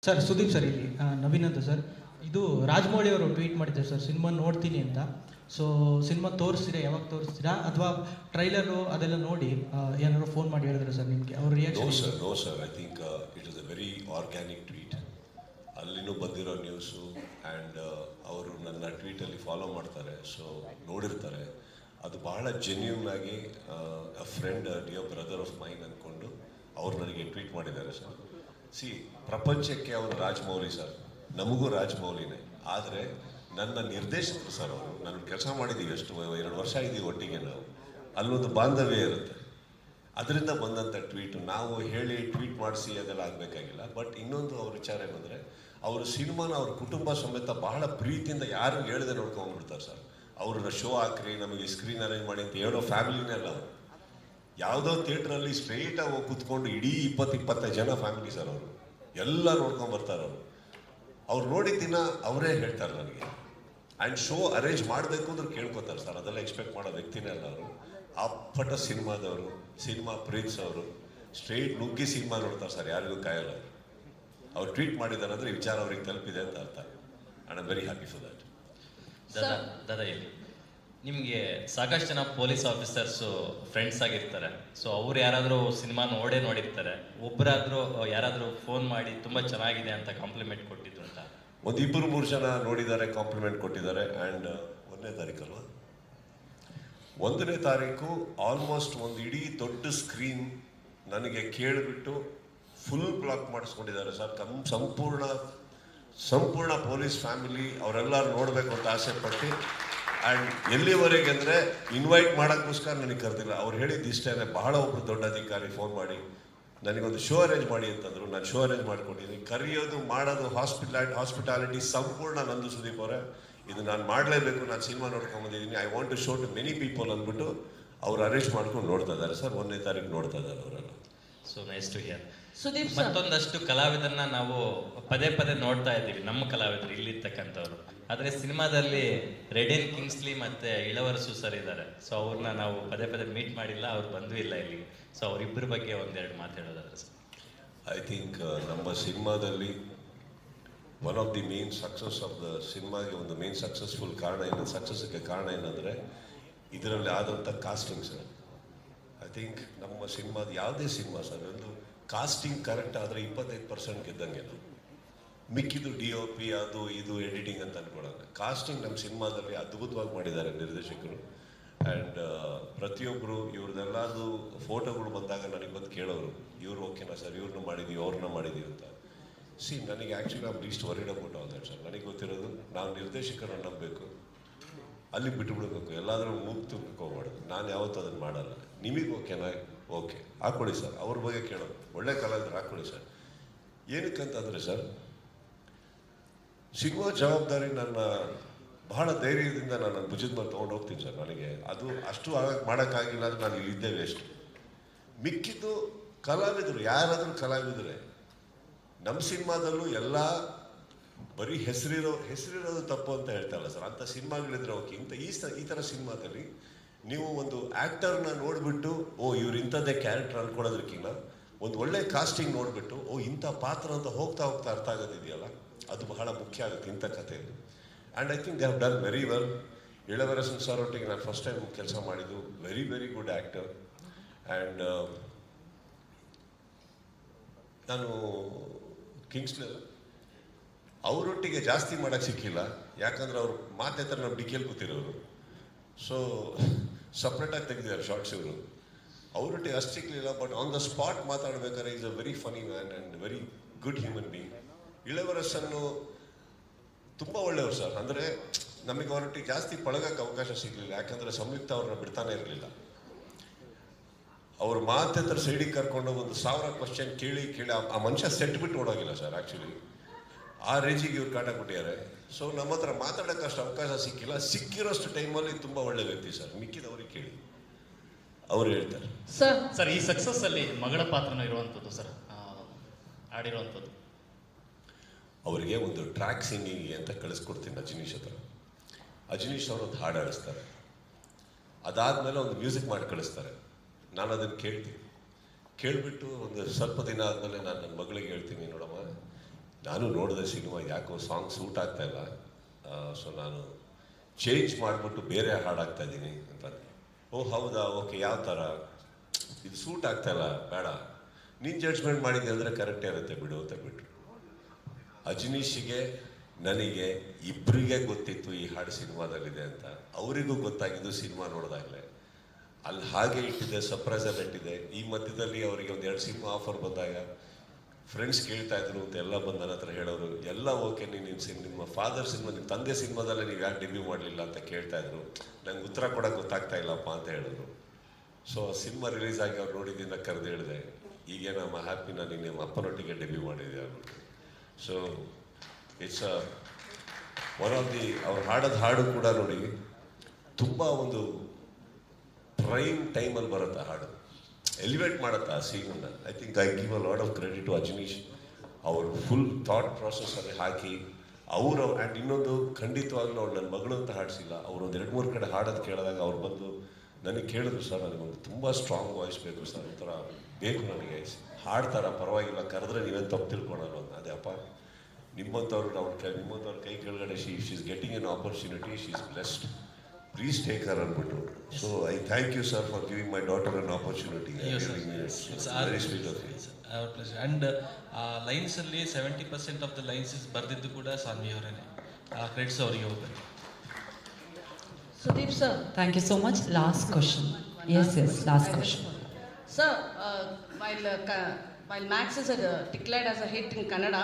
Sir Sudeep sir ಇಲ್ಲಿ ನವೀನ್ ಅಂತ sir. ಇದು ರಾಜಮೌಳಿ ಅವರು ಟ್ವೀಟ್ ಮಾಡಿದ್ದಾರೆ ಸರ್, ಸಿನಿಮಾ ನೋಡ್ತೀನಿ ಅಂತ. ಸೊ ಸಿನಿಮಾ ತೋರಿಸ್ತೀರಾ, ಯಾವಾಗ ತೋರಿಸ್ತೀರಾ, ಅಥವಾ ಟ್ರೈಲರು ಅದೆಲ್ಲ ನೋಡಿ ಏನಾದ್ರು ಫೋನ್ ಮಾಡಿ ಹೇಳಿದ್ರೆ ಸರ್ ನಿಮಗೆ ಅವ್ರ reaction? No sir, I think it is a very organic tweet. ಅಲ್ಲಿನೂ ಬಂದಿರೋ ನ್ಯೂಸು ಆ್ಯಂಡ್ ಅವರು ನನ್ನ ಟ್ವೀಟಲ್ಲಿ ಫಾಲೋ ಮಾಡ್ತಾರೆ, ಸೊ ನೋಡಿರ್ತಾರೆ. ಅದು ಬಹಳ ಜೆನ್ಯೂನ್ ಆಗಿ ಅ friend, dear brother of main ಅಂದ್ಕೊಂಡು ಅವ್ರು ನನಗೆ ಟ್ವೀಟ್ ಮಾಡಿದ್ದಾರೆ ಸರ್. ಪ್ರಪಂಚಕ್ಕೆ ಅವರು ರಾಜಮೌಳಿ ಸರ್, ನಮಗೂ ರಾಜಮೌಳಿನೇ. ಆದರೆ ನನ್ನ ನಿರ್ದೇಶಕರು ಸರ್, ಅವರು ನಾನು ಕೆಲಸ ಮಾಡಿದ್ದೀವಿ, ಎಷ್ಟು 2 ವರ್ಷ ಇದ್ದೀವಿ ಒಟ್ಟಿಗೆ. ನಾವು ಅಲ್ಲೊಂದು ಬಾಂಧವ್ಯ ಇರುತ್ತೆ, ಅದರಿಂದ ಬಂದಂಥ ಟ್ವೀಟು. ನಾವು ಹೇಳಿ ಟ್ವೀಟ್ ಮಾಡಿಸಿ ಅದೆಲ್ಲ ಆಗಬೇಕಾಗಿಲ್ಲ. ಬಟ್ ಇನ್ನೊಂದು ಅವ್ರ ವಿಚಾರ ಏನಂದರೆ, ಅವರು ಸಿನಿಮಾನ ಅವ್ರ ಕುಟುಂಬ ಸಮೇತ ಬಹಳ ಪ್ರೀತಿಯಿಂದ ಯಾರು ಹೇಳಿದೆ ನೋಡ್ಕೊಂಡ್ಬಿಡ್ತಾರೆ ಸರ್. ಅವ್ರನ್ನ ಶೋ ಹಾಕ್ರಿ, ನಮಗೆ ಸ್ಕ್ರೀನ್ ಅರೇಂಜ್ ಮಾಡಿ ಅಂತ ಹೇಳೋ ಫ್ಯಾಮಿಲಿನೇ ಅಲ್ಲ ಅವರು. ಯಾವುದೋ ಥಿಯೇಟ್ರಲ್ಲಿ ಸ್ಟ್ರೈಟಾಗಿ ಹೋಗಿ ಕೂತ್ಕೊಂಡು ಇಡೀ 20-25 ಜನ ಫ್ಯಾಮಿಲಿ ಸರ್, ಅವರು ಎಲ್ಲ ನೋಡ್ಕೊಂಬರ್ತಾರೆ. ಅವ್ರು ನೋಡಿದ ದಿನ ಅವರೇ ಹೇಳ್ತಾರೆ ನನಗೆ. ಆ್ಯಂಡ್ ಶೋ ಅರೇಂಜ್ ಮಾಡಬೇಕು ಅಂದ್ರೆ ಕೇಳ್ಕೊತಾರೆ ಸರ್, ಅದೆಲ್ಲ ಎಕ್ಸ್ಪೆಕ್ಟ್ ಮಾಡೋ ವ್ಯಕ್ತಿನೇ ಅಲ್ಲ ಅವರು. ಅಪ್ಪಟ ಸಿನಿಮಾದವರು, ಸಿನಿಮಾ ಪ್ರೀತಿಸೋರು, ಸ್ಟ್ರೈಟ್ ನುಗ್ಗಿ ಸಿನಿಮಾ ನೋಡ್ತಾರೆ ಸರ್, ಯಾರಿಗೂ ಕಾಯಲ್ಲ. ಅವ್ರು ಟ್ವೀಟ್ ಮಾಡಿದ್ದಾರೆ ಅಂದರೆ ವಿಚಾರ ಅವ್ರಿಗೆ ತಲುಪಿದೆ ಅಂತ ಅರ್ಥ. And I very happy for that. ದಾದಾ ಇಲ್ಲಿ ನಿಮಗೆ ಸಾಕಷ್ಟು ಜನ ಪೊಲೀಸ್ ಆಫೀಸರ್ಸು ಫ್ರೆಂಡ್ಸ್ ಆಗಿರ್ತಾರೆ. ಸೊ ಅವ್ರು ಯಾರಾದರೂ ಸಿನಿಮಾ ನೋಡಿರ್ತಾರೆ, ಒಬ್ಬರಾದರೂ ಯಾರಾದರೂ ಫೋನ್ ಮಾಡಿ ತುಂಬ ಚೆನ್ನಾಗಿದೆ ಅಂತ ಕಾಂಪ್ಲಿಮೆಂಟ್ ಕೊಟ್ಟಿದ್ದು ಅಂತ? 1-2-3 ಜನ ನೋಡಿದ್ದಾರೆ, ಕಾಂಪ್ಲಿಮೆಂಟ್ ಕೊಟ್ಟಿದ್ದಾರೆ. ಆ್ಯಂಡ್ 1ನೇ ತಾರೀಕಲ್ವಾ, 1ನೇ ತಾರೀಕು ಆಲ್ಮೋಸ್ಟ್ ಒಂದು ಇಡೀ ದೊಡ್ಡ ಸ್ಕ್ರೀನ್ ನನಗೆ ಕೇಳಿಬಿಟ್ಟು ಫುಲ್ ಬ್ಲಾಕ್ ಮಾಡಿಸ್ಕೊಂಡಿದ್ದಾರೆ ಸರ್. ಸಂಪೂರ್ಣ ಪೊಲೀಸ್ ಫ್ಯಾಮಿಲಿ ಅವರೆಲ್ಲರೂ ನೋಡಬೇಕು ಅಂತ ಆಸೆ ಪಟ್ಟು. ಆ್ಯಂಡ್ ಎಲ್ಲಿವರೆಗೆ ಅಂದರೆ ಇನ್ವೈಟ್ ಮಾಡೋಕ್ಕೋಸ್ಕರ ನನಗೆ ಕರೆದಿಲ್ಲ. ಅವ್ರು ಹೇಳಿದ್ದು ಇಷ್ಟೇ, ಬಹಳ ಒಬ್ಬರು ದೊಡ್ಡ ಅಧಿಕಾರಿ ಫೋನ್ ಮಾಡಿ ನನಗೊಂದು ಶೋ ಅರೇಂಜ್ ಮಾಡಿ ಅಂತಂದರು. ನಾನು ಶೋ ಅರೇಂಜ್ ಮಾಡ್ಕೊಂಡಿದ್ದೀನಿ. ಕರೆಯೋದು ಮಾಡೋದು ಹಾಸ್ಪಿಟಾಲಿಟಿ ಸಂಪೂರ್ಣ ನಂದು ಸುದೀಪ್ ಅವರೇ. ಇದು ನಾನು ಮಾಡಲೇಬೇಕು, ನಾನು ಸಿನಿಮಾ ನೋಡ್ಕೊಂಬಂದಿದ್ದೀನಿ, I want to show to many people ಅಂದ್ಬಿಟ್ಟು ಅವ್ರು ಅರೇಂಜ್ ಮಾಡ್ಕೊಂಡು ನೋಡ್ತಾ ಇದ್ದಾರೆ ಸರ್. 1ನೇ ತಾರೀಕು ನೋಡ್ತಾ ಇದ್ದಾರೆ ಅವರೆಲ್ಲ. So nice to hear. Sudeep ಮತ್ತೊಂದಷ್ಟು ಕಲಾವಿದರನ್ನ ನಾವು ಪದೇ ನೋಡ್ತಾ ಇದ್ದೀವಿ, ನಮ್ಮ ಕಲಾವಿದರು ಇಲ್ಲಿರ್ತಕ್ಕಂಥವ್ರು. ಆದರೆ ಸಿನಿಮಾದಲ್ಲಿ ರೆಡಿನ್ ಕಿಂಗ್ಸ್ಲಿ ಮತ್ತೆ ಇಳವರಸು ಸರ್ ಇದ್ದಾರೆ. ಸೊ ಅವ್ರನ್ನ ನಾವು ಪದೇ ಮೀಟ್ ಮಾಡಿಲ್ಲ, ಅವ್ರು ಬಂದೂ ಇಲ್ಲ ಇಲ್ಲಿಗೆ. ಸೊ ಅವರಿಬ್ಬರ ಬಗ್ಗೆ ಒಂದೆರಡು ಮಾತಾಡೋದಾದ್ರೆ ಸರ್. ಐ ಥಿಂಕ್ ನಮ್ಮ ಸಿನಿಮಾದಲ್ಲಿ one of the main success of the ಸಿನಿಮಾಗೆ ಒಂದು ಮೇನ್ ಸಕ್ಸಸ್ಗೆ ಕಾರಣ ಏನಂದರೆ ಇದರಲ್ಲಿ ಆದಂಥ ಕಾಸ್ಟಿಂಗ್ ಸರ್. ಐ ಥಿಂಕ್ ನಮ್ಮ ಸಿನಿಮಾದ ಯಾವುದೇ ಸಿನಿಮಾ ಸರ್, ಒಂದು ಕಾಸ್ಟಿಂಗ್ ಕರೆಕ್ಟ್ ಆದರೆ 25% ಗೆದ್ದಂಗೆ. ಮಿಕ್ಕಿದ್ದು DOP ಅದು ಇದು ಎಡಿಟಿಂಗ್ ಅಂತ ಅನ್ಕೊಳ್ಳೋದು. ಕಾಸ್ಟಿಂಗ್ ನಮ್ಮ ಸಿನಿಮಾದಲ್ಲಿ ಅದ್ಭುತವಾಗಿ ಮಾಡಿದ್ದಾರೆ ನಿರ್ದೇಶಕರು. ಆ್ಯಂಡ್ ಪ್ರತಿಯೊಬ್ಬರು ಇವ್ರದ್ದೆಲ್ಲದು ಫೋಟೋಗಳು ಬಂದಾಗ ನನಗೆ ಬಂದು ಕೇಳೋರು, ಇವ್ರು ಓಕೆನಾ ಸರ್, ಇವ್ರನ್ನ ಮಾಡಿದ್ದೀವಿ ಅವ್ರನ್ನ ಮಾಡಿದ್ದೀವಿ ಅಂತ. ನನಗೆ actually I am least worried about all that sir. ನನಗೆ ಗೊತ್ತಿರೋದು, ನಾವು ನಿರ್ದೇಶಕರನ್ನು ನಂಬಬೇಕು, ಅಲ್ಲಿ ಬಿಟ್ಟುಬಿಡ್ಬೇಕು, ಎಲ್ಲಾದರೂ ಮೂಗು ತುರ್ಕೋಬಾರ್ದು. ನಾನು ಯಾವತ್ತೂ ಅದನ್ನು ಮಾಡಲ್ಲ. ನಿಮಗೆ ಓಕೆನಾ, ಓಕೆ ಹಾಕ್ಕೊಳ್ಳಿ ಸರ್. ಅವ್ರ ಬಗ್ಗೆ ಕೇಳೋದು, ಒಳ್ಳೆ ಕಲಾವಿದ್ರು ಹಾಕ್ಕೊಳ್ಳಿ ಸರ್. ಏನಕ್ಕಂತಂದರೆ ಸರ್, ಸಿಗುವ ಜವಾಬ್ದಾರಿ ನನ್ನ ಬಹಳ ಧೈರ್ಯದಿಂದ ನಾನು ನನ್ನ ಭುಜದ ಮೇಲೆ ತೊಗೊಂಡು ಹೋಗ್ತೀನಿ ಸರ್. ನನಗೆ ಅದು ಅಷ್ಟು ಮಾಡೋಕ್ಕಾಗಿಲ್ಲ ಅಂದರೆ ನಾನು ಇಲ್ಲಿದ್ದೇ ವೇಸ್ಟ್. ಮಿಕ್ಕಿದ್ದು ಕಲಾವಿದರು, ಯಾರಾದರೂ ಕಲಾವಿದರೆ. ನಮ್ಮ ಸಿನಿಮಾದಲ್ಲೂ ಎಲ್ಲ ಬರೀ ಹೆಸರಿರೋದು ತಪ್ಪು ಅಂತ ಹೇಳ್ತಾರಲ್ಲ ಸರ್, ಅಂಥ ಸಿನಿಮಾಗಳಿದ್ರೆ ಓಕೆ. ಈ ಥರ ಸಿನಿಮಾದಲ್ಲಿ ನೀವು ಒಂದು ಆ್ಯಕ್ಟರ್ನ ನೋಡಿಬಿಟ್ಟು ಇವ್ರು ಇಂಥದ್ದೇ ಕ್ಯಾರೆಕ್ಟರ್ ಅಂದ್ಕೊಳೋದಕ್ಕಿಂತ ಒಂದು ಒಳ್ಳೆ ಕಾಸ್ಟಿಂಗ್ ನೋಡಿಬಿಟ್ಟು ಇಂಥ ಪಾತ್ರ ಅಂತ ಹೋಗ್ತಾ ಅರ್ಥ ಆಗೋದಿದೆಯಲ್ಲ, ಅದು ಬಹಳ ಮುಖ್ಯ ಆಗುತ್ತೆ ಇಂಥ ಕಥೆಯಲ್ಲಿ. And I think they have done very well. Ilavarasan sir ಒಟ್ಟಿಗೆ ನಾನು ಫಸ್ಟ್ ಟೈಮ್ ಕೆಲಸ ಮಾಡಿದ್ದು. Very good actor. ಆ್ಯಂಡ್ ನಾನು ಕಿಂಗ್ಸ್ಲಿ ಅವರೊಟ್ಟಿಗೆ ಜಾಸ್ತಿ ಮಾಡೋಕ್ಕೆ ಸಿಕ್ಕಿಲ್ಲ, ಯಾಕಂದ್ರೆ ಅವ್ರು ಮಾತಾಡ್ತಾರೆ, ನಮ್ಮ ಡಿಕೆಯಲ್ಲಿ ಕೂತಿರೋರು. ಸೊ ಸಪ್ರೇಟಾಗಿ ತೆಗೆದಿದ್ದಾರೆ ಶಾರ್ಟ್ಸ್ ಇವರು. ಅವರೊಟ್ಟಿಗೆ ಅಷ್ಟು ಸಿಕ್ಕಲಿಲ್ಲ. ಬಟ್ ಆನ್ ದ ಸ್ಪಾಟ್ ಮಾತಾಡಬೇಕಾದ್ರೆ is a very funny man and very good human being. ಇಳವರಸನ್ನು ತುಂಬ ಒಳ್ಳೆಯವರು ಸರ್. ಅಂದರೆ ನಮಗೆ ಅವರೊಟ್ಟಿಗೆ ಜಾಸ್ತಿ ಪಳಗಕ್ಕೆ ಅವಕಾಶ ಸಿಗಲಿಲ್ಲ, ಯಾಕಂದರೆ ಸಂಯುಕ್ತ ಅವ್ರನ್ನ ಬಿಡ್ತಾನೆ ಇರಲಿಲ್ಲ. ಅವ್ರ ಮಾತಾಡ್ತರ ಸೈಡಿಗೆ ಕರ್ಕೊಂಡು 1000 ಕ್ವಶನ್ ಕೇಳಿ ಆ ಮನುಷ್ಯ ಸೆಟ್ ಬಿಟ್ಟು ಓಡೋಗಿಲ್ಲ ಸರ್. ಆ್ಯಕ್ಚುಲಿ ಆ ರೇಂಜಿಗೆ ಇವ್ರು ಕಾಟ ಕೊಟ್ಟಿದ್ದಾರೆ. ಸೊ ನಮ್ಮ ಹತ್ರ ಮಾತಾಡೋಕ್ಕಷ್ಟು ಅವಕಾಶ ಸಿಕ್ಕಿಲ್ಲ. ಸಿಕ್ಕಿರೋಷ್ಟು ಟೈಮಲ್ಲಿ ತುಂಬ ಒಳ್ಳೆ ವ್ಯಕ್ತಿ ಸರ್. ಮಿಕ್ಕಿದವ್ರಿಗೆ ಕೇಳಿ, ಅವ್ರು ಹೇಳ್ತಾರೆ. ಸರ್ ಈ ಸಕ್ಸಸ್ ಅಲ್ಲಿ ಮಗಳ ಪಾತ್ರನೂ ಇರುವಂಥದ್ದು ಸರ್, ಆಡಿರುವಂಥದ್ದು. ಅವರಿಗೆ ಒಂದು ಟ್ರ್ಯಾಕ್ ಸಿಂಗಿಂಗ್ ಅಂತ ಕಳಿಸ್ಕೊಡ್ತೀನಿ ಅಜನೀಶ್ ಹತ್ರ. ಅಜನೀಶ್ ಅವರು ಒಂದು ಹಾಡು ಆಡಿಸ್ತಾರೆ, ಅದಾದಮೇಲೆ ಒಂದು ಮ್ಯೂಸಿಕ್ ಮಾಡಿ ಕಳಿಸ್ತಾರೆ. ನಾನು ಅದನ್ನು ಕೇಳ್ತೀನಿ. ಕೇಳಿಬಿಟ್ಟು ಒಂದು ಸ್ವಲ್ಪ ದಿನ ಆದಮೇಲೆ ನಾನು ನನ್ನ ಮಗಳಿಗೆ ಹೇಳ್ತೀನಿ, ನೋಡಮ್ಮ ನಾನು ನೋಡಿದೆ ಸಿನಿಮಾ, ಯಾಕೋ ಸಾಂಗ್ ಸೂಟ್ ಆಗ್ತಾ ಇಲ್ಲ, ಸೊ ನಾನು ಚೇಂಜ್ ಮಾಡಿಬಿಟ್ಟು ಬೇರೆ ಹಾಡು ಹಾಕ್ತಾ ಇದ್ದೀನಿ ಅಂತ. ಓ ಹೌದಾ, ಓಕೆ, ಯಾವ ಥರ ಇದು ಸೂಟ್ ಆಗ್ತಾ ಇಲ್ಲ, ಬೇಡ, ನೀನು ಜಡ್ಜ್ಮೆಂಟ್ ಮಾಡಿದ್ದೆ ಅಂದರೆ ಕರೆಕ್ಟೇ ಇರುತ್ತೆ ಬಿಡು ಅಂತ ಬಿಟ್ರು. ಅಜನೀಶಿಗೆ ನನಗೆ ಇಬ್ಬರಿಗೆ ಗೊತ್ತಿತ್ತು ಈ ಹಾಡು ಸಿನಿಮಾದಲ್ಲಿದೆ ಅಂತ. ಅವರಿಗೂ ಗೊತ್ತಾಗಿದ್ದು ಸಿನಿಮಾ ನೋಡಿದಾಗಲೇ. ಅಲ್ಲಿ ಹಾಗೆ ಇಟ್ಟಿದ್ದೆ, ಸರ್ಪ್ರೈಸಲ್ಲಿ ಇಟ್ಟಿದ್ದೆ. ಈ ಮಧ್ಯದಲ್ಲಿ ಅವರಿಗೆ ಒಂದೆರಡು ಸಿನಿಮಾ ಆಫರ್ ಬಂದಾಗ ಫ್ರೆಂಡ್ಸ್ ಕೇಳ್ತಾ ಇದ್ರು ಅಂತ ಎಲ್ಲ ಬಂದು ನನ್ನ ಹತ್ರ ಹೇಳೋರು, ಎಲ್ಲ ಓಕೆ, ನಿಮ್ಮ ಫಾದರ್ ಸಿನಿಮಾ, ನಿಮ್ಮ ತಂದೆ ಸಿನಿಮಾದಲ್ಲೇ ನೀವು ಯಾಕೆ ಡೆಬ್ಯೂ ಮಾಡಲಿಲ್ಲ ಅಂತ ಕೇಳ್ತಾ ಇದ್ರು. ನಂಗೆ ಉತ್ತರ ಕೊಡೋಕೆ ಗೊತ್ತಾಗ್ತಾ ಇಲ್ಲಪ್ಪ ಅಂತ ಹೇಳಿದ್ರು. ಸೊ ಸಿನಿಮಾ ರಿಲೀಸ್ ಆಗಿ ಅವ್ರು ನೋಡಿದ್ದನ್ನ ಕರೆದು ಹೇಳಿದೆ, ಈಗೇ ನಮ್ಮ ಹ್ಯಾಪಿ, ನಾನು ನಿಮ್ಮ ಅಪ್ಪನೊಟ್ಟಿಗೆ ಡೆಬ್ಯೂ ಮಾಡಿದ್ದೆ ಅಂದ್ಬಿಟ್ಟು. So it's one of the, ಅವ್ರು ಹಾಡೋದು ಹಾಡು ಕೂಡ ನೋಡಿ ತುಂಬ ಒಂದು ಪ್ರೈಮ್ ಟೈಮಲ್ಲಿ ಬರುತ್ತೆ ಹಾಡು, ಎಲಿವೇಟ್ ಮಾಡುತ್ತೆ ಆ ಸೀನನ್ನು. I think I give a lot of credit to Ajaneesh. ಅವರು ಫುಲ್ ಥಾಟ್ ಪ್ರಾಸೆಸ್ಸಲ್ಲಿ ಹಾಕಿ ಅವರು. ಆ್ಯಂಡ್ ಇನ್ನೊಂದು, ಖಂಡಿತವಾಗ್ಲೂ ಅವ್ರು ನನ್ನ ಮಗಳು ಅಂತ ಹಾಡಿಸಿಲ್ಲ, ಅವರು ಒಂದು 2-3 ಕಡೆ ಹಾಡೋದು ಕೇಳಿದಾಗ ಅವ್ರು ಬಂದು ನನಗೆ ಕೇಳಿದ್ರು, ಸರ್ ನನಗೊಂದು ತುಂಬ ಸ್ಟ್ರಾಂಗ್ ವಾಯ್ಸ್ ಬೇಕು ಸರ್, ಒಂಥರ ಬೇಕು ನನಗೆ, ಹಾಡ್ತಾರ ಪರವಾಗಿಲ್ಲ, ಕರೆದ್ರೆ ನೀವೇನು ತಪ್ಪು ತಿಳ್ಕೊಳಲ್ಲ ಅಂತ. ಅದೇ ಅಪ್ಪ, ನಿಮ್ಮಂಥವ್ರು ನಿಮ್ಮಂಥವ್ರ ಕೈ ಕೆಳಗಡೆ she is getting an opportunity, she is blessed, please take her ಅಂದ್ಬಿಟ್ಟು. So I thank you sir for giving my daughter an opportunity. Very sweet of you. And ಲೈನ್ಸಲ್ಲಿ 70% ಆಫ್ ದ ಲೈನ್ಸ್ ಬರೆದಿದ್ದು ಕೂಡ ಸಾನ್ವಿ ಅವರೇನೆ. ಆ ಕ್ರೆಡಿಟ್ಸ್ ಅವರಿಗೆ ಹೋಗ್ಬೇಕು. Sudeep sir. Thank you so much. Last question. Yes, last question. Sir, while Max is declared as a hit in Kannada,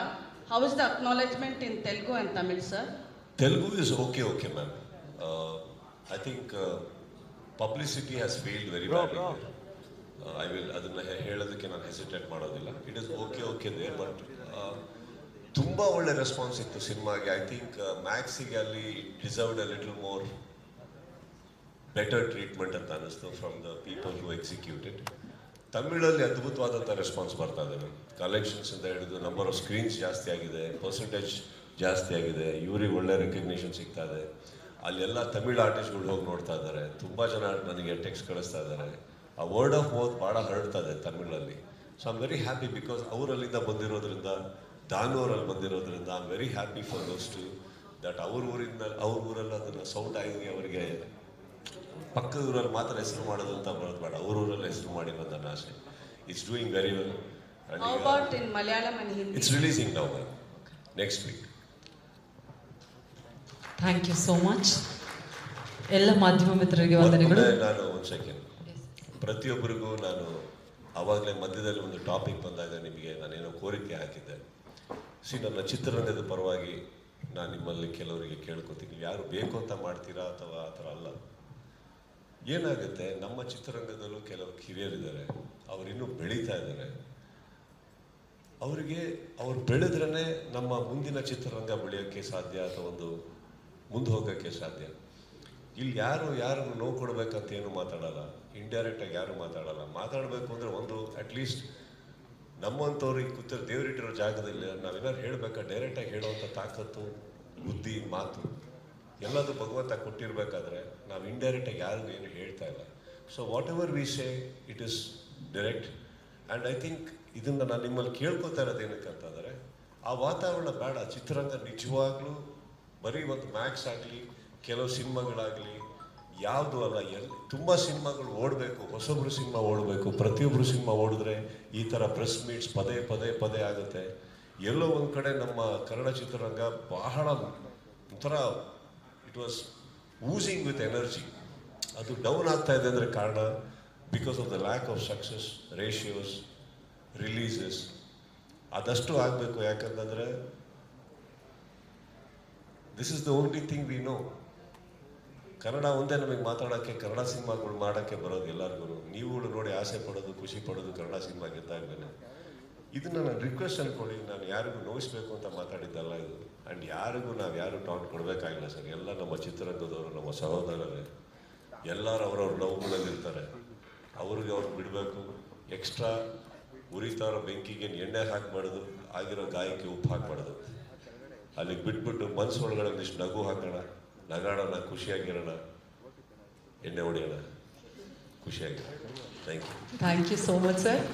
how is the acknowledgement in Telugu and Tamil, sir? Telugu is okay, ma'am. I think publicity has failed very badly there. I will ಅದನ್ನ ಹೇಳೋದಕ್ಕೆ ನಾನು hesitate ಮಾಡೋದಿಲ್ಲ. It is okay there, but ತುಂಬ ಒಳ್ಳೆ response ಇತ್ತು ಸಿನಿಮಾಗೆ. I think ಮ್ಯಾಕ್ಸಿಗೆ ಅಲ್ಲಿ deserved a little more better treatment ಅಂತ ಅನ್ನಿಸ್ತು from the people who executed. ತಮಿಳಲ್ಲಿ ಅದ್ಭುತವಾದಂಥ ರೆಸ್ಪಾನ್ಸ್ ಬರ್ತಾ ಇದೆ. ಕಲೆಕ್ಷನ್ಸಿಂದ ಹಿಡಿದು ನಂಬರ್ ಆಫ್ ಸ್ಕ್ರೀನ್ಸ್ ಜಾಸ್ತಿ ಆಗಿದೆ, ಪರ್ಸೆಂಟೇಜ್ ಜಾಸ್ತಿ ಆಗಿದೆ, ಇವ್ರಿಗೆ ಒಳ್ಳೆ ರೆಕಗ್ನಿಷನ್ ಸಿಗ್ತಾ ಇದೆ. ಅಲ್ಲೆಲ್ಲ ತಮಿಳ್ ಆರ್ಟಿಸ್ಟ್ಗಳು ಹೋಗಿ ನೋಡ್ತಾ ಇದ್ದಾರೆ, ತುಂಬ ಜನ ನನಗೆ ಟೆಕ್ಸ್ಟ್ ಕಳಿಸ್ತಾ ಇದ್ದಾರೆ. ಆ ವರ್ಡ್ ಆಫ್ ಮೌತ್ ಭಾಳ ಹರಡ್ತಾ ಇದೆ ತಮಿಳಲ್ಲಿ. So I am very happy because ಅವರಲ್ಲಿಂದ ಬಂದಿರೋದ್ರಿಂದ, ದಾನೂರಲ್ಲಿ ಬಂದಿರೋದ್ರಿಂದ I am very happy for those to that ಅವ್ರ ಊರಲ್ಲಿ ಅದನ್ನು ಸೌಂಡ್ ಆಗಿ ಅವರಿಗೆ ಪಕ್ಕದ ಊರಲ್ಲಿ ಮಾತ್ರ ಹೆಸರು ಮಾಡೋದು ಅಂತ ಬರೋದು ಬೇಡ, ಅವ್ರ ಊರಲ್ಲಿ ಹೆಸರು ಮಾಡಿ ನನ್ನ ಆಸೆ. It's doing very well. How about in Malayalam and Hindi? It's releasing now, next week. Thank you so much. ಎಲ್ಲ ಮಾಧ್ಯಮ ಮಿತ್ರರಿಗೆ ವಂದನೆಗಳು. ನಾನು ಒಂದು ಸೆಕೆಂಡ್, ಪ್ರತಿಯೊಬ್ಬರಿಗೂ ನಾನು ಆವಾಗಲೇ ಮಧ್ಯದಲ್ಲಿ ಒಂದು ಟಾಪಿಕ್ ಬಂದಾಗ ನಿಮಗೆ ನಾನೇನೋ ಕೋರಿಕೆ ಹಾಕಿದ್ದೆ. ನನ್ನ ಚಿತ್ರರಂಗದ ಪರವಾಗಿ ನಾನು ನಿಮ್ಮಲ್ಲಿ ಕೆಲವರಿಗೆ ಕೇಳ್ಕೊತೀನಿ, ಯಾರು ಬೇಕು ಅಂತ ಮಾಡ್ತೀರಾ ಅಥವಾ ಆ ಥರ ಅಲ್ಲ. ಏನಾಗುತ್ತೆ, ನಮ್ಮ ಚಿತ್ರರಂಗದಲ್ಲೂ ಕೆಲವು ಹಿರಿಯರಿದ್ದಾರೆ, ಅವರಿನ್ನೂ ಬೆಳೀತಾ ಇದ್ದಾರೆ. ಅವರಿಗೆ ಅವ್ರು ಬೆಳೆದ್ರೇ ನಮ್ಮ ಮುಂದಿನ ಚಿತ್ರರಂಗ ಬೆಳೆಯೋಕ್ಕೆ ಸಾಧ್ಯ, ಅಥವಾ ಒಂದು ಮುಂದೆ ಹೋಗೋಕ್ಕೆ ಸಾಧ್ಯ. ಇಲ್ಲಿ ಯಾರನ್ನು ನೋವು ಕೊಡಬೇಕಂತ ಏನು ಮಾತಾಡಲ್ಲ, ಇಂಡೈರೆಕ್ಟಾಗಿ ಯಾರು ಮಾತಾಡಲ್ಲ. ಮಾತಾಡಬೇಕು ಅಂದರೆ ಒಂದು ಅಟ್ಲೀಸ್ಟ್ ನಮ್ಮಂಥವ್ರಿಗೆ ದೇವರಿಟ್ಟಿರೋ ಜಾಗದಲ್ಲಿ ನಾವೇನಾದ್ರು ಹೇಳಬೇಕಾ, ಡೈರೆಕ್ಟಾಗಿ ಹೇಳೋವಂಥ ತಾಕತ್ತು, ಬುದ್ಧಿ, ಮಾತು ಎಲ್ಲದೂ ಭಗವಂತ ಕೊಟ್ಟಿರಬೇಕಾದ್ರೆ ನಾವು ಇಂಡೈರೆಕ್ಟಾಗಿ ಯಾರಿಗೂ ಏನು ಹೇಳ್ತಾ ಇಲ್ಲ. So what ever we say it is direct. And I think ಇದನ್ನು ನಾನು ನಿಮ್ಮಲ್ಲಿ ಕೇಳ್ಕೊತಾ ಇರೋದು ಏನಕ್ಕೆ ಅಂತಂದರೆ, ಆ ವಾತಾವರಣ ಬೇಡ. ಚಿತ್ರರಂಗ ನಿಜವಾಗ್ಲೂ ಬರೀ ಒಂದು ಮ್ಯಾಕ್ಸ್ ಆಗಲಿ, ಕೆಲವು ಸಿನಿಮಾಗಳಾಗಲಿ, ಯಾವುದು ಅಲ್ಲ, ತುಂಬ ಸಿನಿಮಾಗಳು ಓಡಬೇಕು, ಹೊಸೊಬ್ಬರು ಸಿನಿಮಾ ಓಡಬೇಕು. ಪ್ರತಿಯೊಬ್ಬರು ಸಿನಿಮಾ ಓಡಿದ್ರೆ ಈ ಥರ ಪ್ರೆಸ್ ಮೀಟ್ಸ್ ಪದೇ ಆಗುತ್ತೆ. ಎಲ್ಲೋ ಒಂದು ಕಡೆ ನಮ್ಮ ಕನ್ನಡ ಚಿತ್ರರಂಗ ಬಹಳ ಒಂಥರ ಇಟ್ ವಾಸ್ ಊಸಿಂಗ್ ವಿತ್ ಎನರ್ಜಿ. ಅದು ಡೌನ್ ಆಗ್ತಾ ಇದೆ ಅಂದರೆ ಕಾರಣ because of the lack of success ratios, releases. ಅದಷ್ಟು ಆಗಬೇಕು. ಯಾಕಂತಂದರೆ this is the only thing we know. Kannada ಒಂದೇ ನಮಗೆ ಮಾತಾಡೋಕ್ಕೆ, ಕನ್ನಡ ಸಿನಿಮಾಗಳು ಮಾಡೋಕ್ಕೆ ಬರೋದು ಎಲ್ಲರಿಗೂ. ನೀವುಗಳು ನೋಡಿ ಆಸೆ ಪಡೋದು, ಖುಷಿ ಪಡೋದು ಕನ್ನಡ ಸಿನಿಮಾ ಗೆದ್ದಾಗಲೇ. ಇದನ್ನು ನಾನು ರಿಕ್ವೆಸ್ಟ್ ಅನ್ಕೊಳ್ಳಿ, ನಾನು ಯಾರಿಗೂ ನೋಯಿಸ್ಬೇಕು ಅಂತ ಮಾತಾಡಿದ್ದಲ್ಲ ಇದು. ಆ್ಯಂಡ್ ನಾವು ಯಾರು ಟೌನ್ ಕೊಡಬೇಕಾಗಿಲ್ಲ ಸರ್. ಎಲ್ಲ ನಮ್ಮ ಚಿತ್ರರಂಗದವರು, ನಮ್ಮ ಸಹೋದರರೇ, ಎಲ್ಲರೂ ಅವ್ರವ್ರ ನೋವುಗಳಲ್ಲಿರ್ತಾರೆ. ಅವ್ರಿಗೆ ಬಿಡಬೇಕು. ಎಕ್ಸ್ಟ್ರಾ ಉರಿತಾರೋ ಬೆಂಕಿಗೆ ಎಣ್ಣೆ ಹಾಕಬಾರ್ದು, ಆಗಿರೋ ಗಾಯಕ್ಕೆ ಉಪ್ಪು ಹಾಕಬಾರ್ದು. ಅಲ್ಲಿಗೆ ಬಿಟ್ಬಿಟ್ಟು ಮನಸ್ಸು ಒಳಗಡೆ ಒಂದಿಷ್ಟು ನಗು ಹಾಕೋಣ, ನಗಾಡೋಣ, ಖುಷಿಯಾಗಿರೋಣ, ಎಣ್ಣೆ ಹೊಡೆಯೋಣ, ಖುಷಿಯಾಗಿರೋಣ. Thank you. Thank you so much, sir.